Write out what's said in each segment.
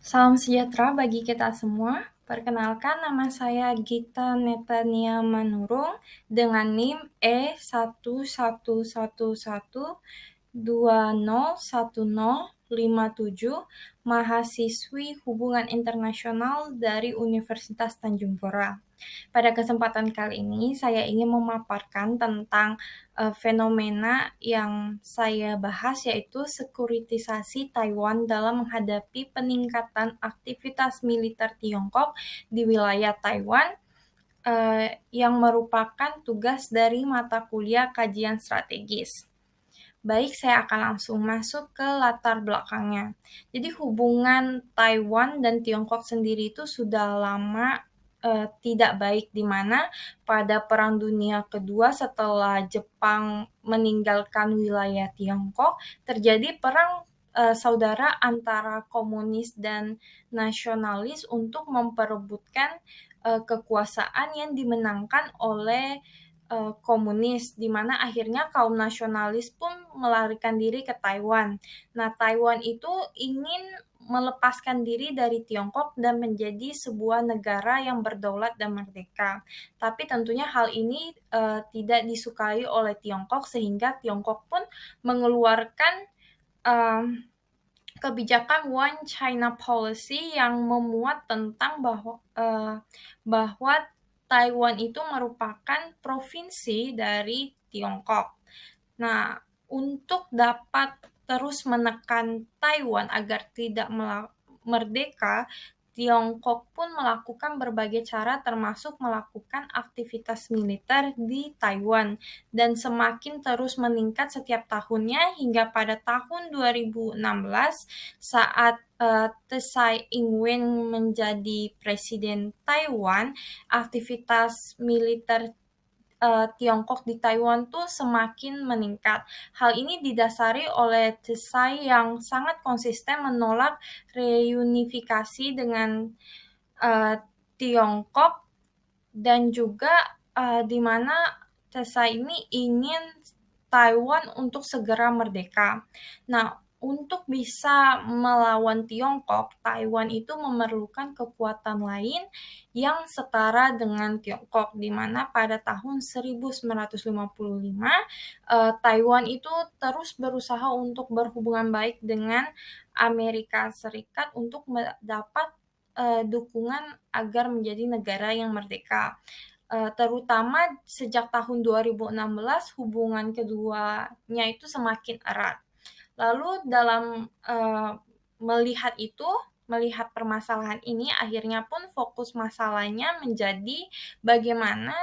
Salam sejahtera bagi kita semua. Perkenalkan nama saya Gita Netania Manurung dengan NIM E11112011057, mahasiswi Hubungan Internasional dari Universitas Tanjung Pura. Pada kesempatan kali ini saya ingin memaparkan tentang fenomena yang saya bahas, yaitu sekuritisasi Taiwan dalam menghadapi peningkatan aktivitas militer Tiongkok di wilayah Taiwan, yang merupakan tugas dari mata kuliah kajian strategis. Baik, saya akan langsung masuk ke latar belakangnya. Jadi hubungan Taiwan dan Tiongkok sendiri itu sudah lama tidak baik, di mana pada Perang Dunia Kedua setelah Jepang meninggalkan wilayah Tiongkok, terjadi perang saudara antara komunis dan nasionalis untuk memperebutkan kekuasaan yang dimenangkan oleh komunis, di mana akhirnya kaum nasionalis pun melarikan diri ke Taiwan. Nah, Taiwan itu ingin melepaskan diri dari Tiongkok dan menjadi sebuah negara yang berdaulat dan merdeka. Tapi tentunya hal ini tidak disukai oleh Tiongkok, sehingga Tiongkok pun mengeluarkan um, kebijakan One China Policy yang memuat tentang bahwa Taiwan itu merupakan provinsi dari Tiongkok. Nah, untuk dapat terus menekan Taiwan agar tidak merdeka, Tiongkok pun melakukan berbagai cara, termasuk melakukan aktivitas militer di Taiwan, dan semakin terus meningkat setiap tahunnya hingga pada tahun 2016 saat Tsai Ing-wen menjadi presiden Taiwan, aktivitas militer Tiongkok di Taiwan tuh semakin meningkat. Hal ini didasari oleh Tsai yang sangat konsisten menolak reunifikasi dengan uh, Tiongkok, dan juga di mana Tsai ini ingin Taiwan untuk segera merdeka. Nah, untuk bisa melawan Tiongkok, Taiwan itu memerlukan kekuatan lain yang setara dengan Tiongkok, di mana pada tahun 1955 Taiwan itu terus berusaha untuk berhubungan baik dengan Amerika Serikat untuk mendapat dukungan agar menjadi negara yang merdeka. Terutama sejak tahun 2016 hubungan keduanya itu semakin erat. Lalu dalam melihat itu, melihat permasalahan ini, akhirnya pun fokus masalahnya menjadi bagaimana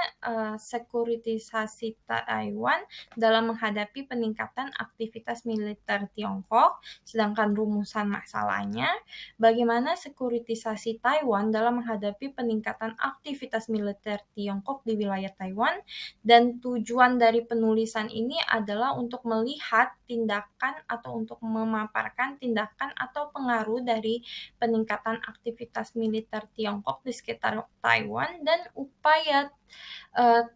sekuritisasi Taiwan dalam menghadapi peningkatan aktivitas militer Tiongkok. Sedangkan rumusan masalahnya, bagaimana sekuritisasi Taiwan dalam menghadapi peningkatan aktivitas militer Tiongkok di wilayah Taiwan, dan tujuan dari penulisan ini adalah untuk melihat tindakan atau untuk memaparkan tindakan atau pengaruh dari peningkatan aktivitas militer Tiongkok di sekitar Taiwan dan upaya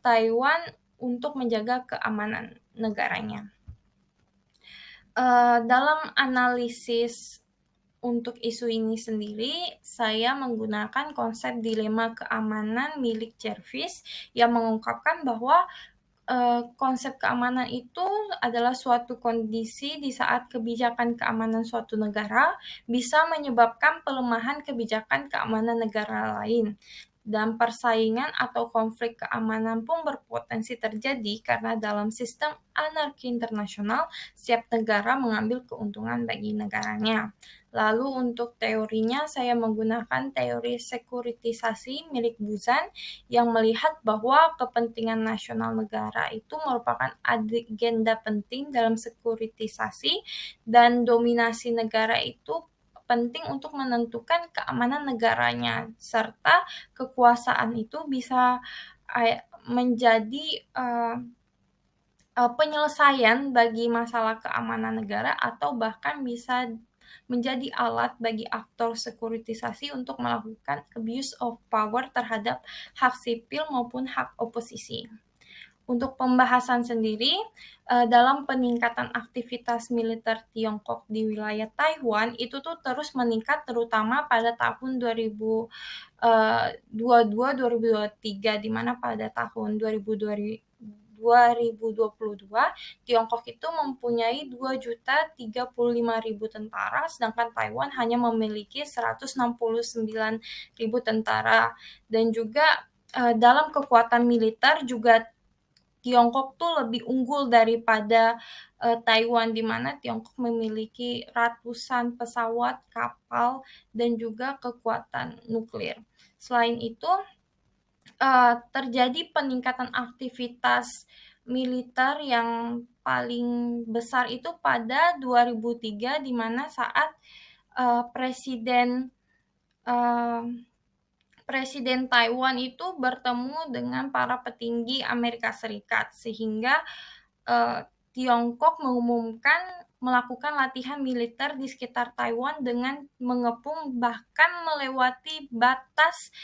Taiwan untuk menjaga keamanan negaranya. Dalam analisis untuk isu ini sendiri, saya menggunakan konsep dilema keamanan milik Jervis yang mengungkapkan bahwa konsep keamanan itu adalah suatu kondisi di saat kebijakan keamanan suatu negara bisa menyebabkan pelemahan kebijakan keamanan negara lain. Dan persaingan atau konflik keamanan pun berpotensi terjadi karena dalam sistem anarki internasional, setiap negara mengambil keuntungan bagi negaranya. Lalu untuk teorinya, saya menggunakan teori sekuritisasi milik Buzan yang melihat bahwa kepentingan nasional negara itu merupakan agenda penting dalam sekuritisasi, dan dominasi negara itu penting untuk menentukan keamanan negaranya, serta kekuasaan itu bisa menjadi penyelesaian bagi masalah keamanan negara, atau bahkan bisa menjadi alat bagi aktor sekuritisasi untuk melakukan abuse of power terhadap hak sipil maupun hak oposisi. Untuk pembahasan sendiri, dalam peningkatan aktivitas militer Tiongkok di wilayah Taiwan itu tuh terus meningkat terutama pada tahun 2022-2023, di mana pada tahun 2022 Tiongkok itu mempunyai 2.035.000 tentara, sedangkan Taiwan hanya memiliki 169.000 tentara. Dan juga dalam kekuatan militer juga Tiongkok tuh lebih unggul daripada Taiwan, di mana Tiongkok memiliki ratusan pesawat, kapal, dan juga kekuatan nuklir. Selain itu, terjadi peningkatan aktivitas militer yang paling besar itu pada 2003, di mana saat Presiden uh, Presiden Taiwan itu bertemu dengan para petinggi Amerika Serikat, sehingga Tiongkok mengumumkan melakukan latihan militer di sekitar Taiwan dengan mengepung bahkan melewati batas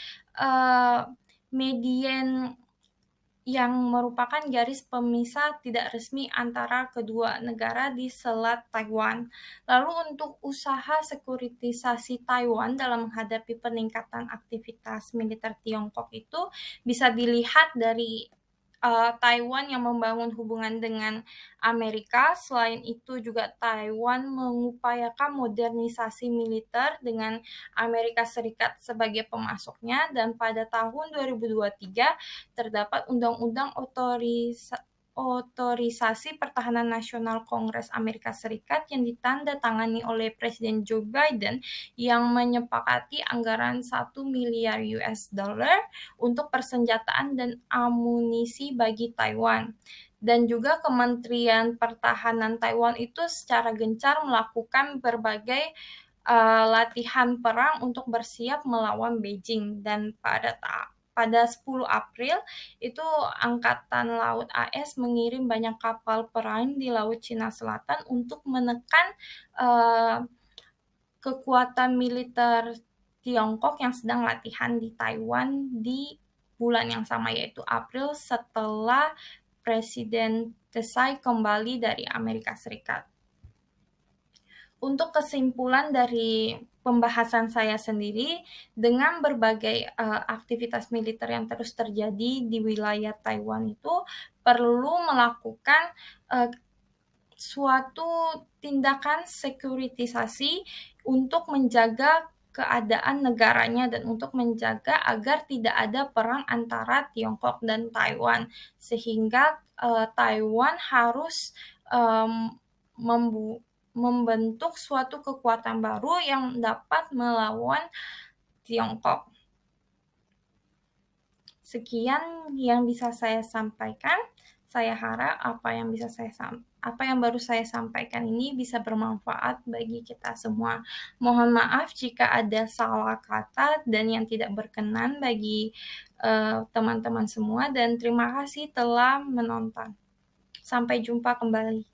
median yang merupakan garis pemisah tidak resmi antara kedua negara di Selat Taiwan. Lalu untuk usaha sekuritisasi Taiwan dalam menghadapi peningkatan aktivitas militer Tiongkok itu bisa dilihat dari Taiwan yang membangun hubungan dengan Amerika. Selain itu juga Taiwan mengupayakan modernisasi militer dengan Amerika Serikat sebagai pemasoknya, dan pada tahun 2023 terdapat Undang-Undang Otorisasi Pertahanan Nasional Kongres Amerika Serikat yang ditandatangani oleh Presiden Joe Biden yang menyepakati anggaran 1 miliar US dollar untuk persenjataan dan amunisi bagi Taiwan. Dan juga Kementerian Pertahanan Taiwan itu secara gencar melakukan berbagai latihan perang untuk bersiap melawan Beijing. Dan pada 10 April itu Angkatan Laut AS mengirim banyak kapal perang di Laut Cina Selatan untuk menekan kekuatan militer Tiongkok yang sedang latihan di Taiwan di bulan yang sama, yaitu April, setelah Presiden Tsai kembali dari Amerika Serikat. Untuk kesimpulan dari pembahasan saya sendiri, dengan berbagai aktivitas militer yang terus terjadi di wilayah Taiwan itu perlu melakukan suatu tindakan sekuritisasi untuk menjaga keadaan negaranya dan untuk menjaga agar tidak ada perang antara Tiongkok dan Taiwan, sehingga Taiwan harus membentuk suatu kekuatan baru yang dapat melawan Tiongkok. Sekian yang bisa saya sampaikan. Saya harap apa yang baru saya sampaikan ini bisa bermanfaat bagi kita semua. Mohon maaf jika ada salah kata dan yang tidak berkenan bagi teman-teman semua, dan terima kasih telah menonton. Sampai jumpa kembali.